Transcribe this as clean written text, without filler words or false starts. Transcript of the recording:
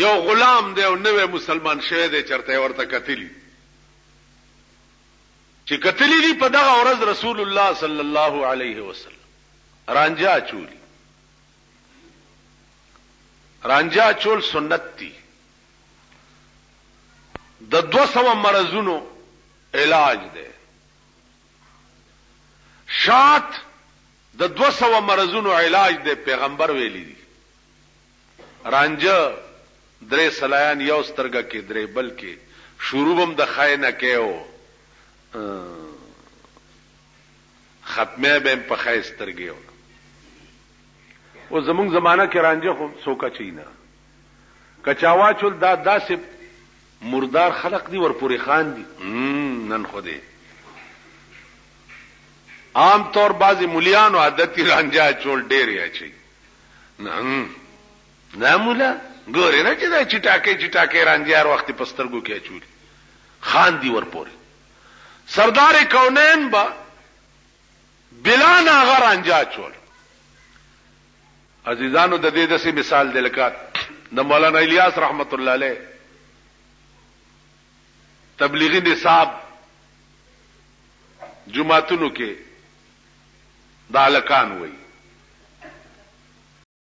یو غلام دی او نوې مسلمان شوی دی چرته ورته کتلی چې کتلی دی په دغه ورځ رسول الله صلی الله علیه وسلم رانجا چولی. رانجا چول سنت دی، د 200 مرضونو علاج دی. شات د 200 مرضونو علاج دی، پیغمبر ویلی دی. رانجا درې سلایان یو سترګه کې درې بل کې شروبم د خاینه کېو ختمه به په خای سترګې او زمونږ زمانہ کې رانجه خو څوکا چینا کچاوا چول دا داسې مردار خلق دی ورپورې خان دي نن خوده عام طور بعضی مليانو عادتي رانجه چول ډېر یا چي نه مولا ګوره نه چې دا چټاکې رانجار وخت پسترګو کې چول خان دی ورپورې سردار کونین با بلا ناغه رانجا چول. عزیزانو د دې داسې مثال دی لکه د مولانا الیاس رحمت الله علیه تبلیغی نصاب جمعتونو کې د الکان وای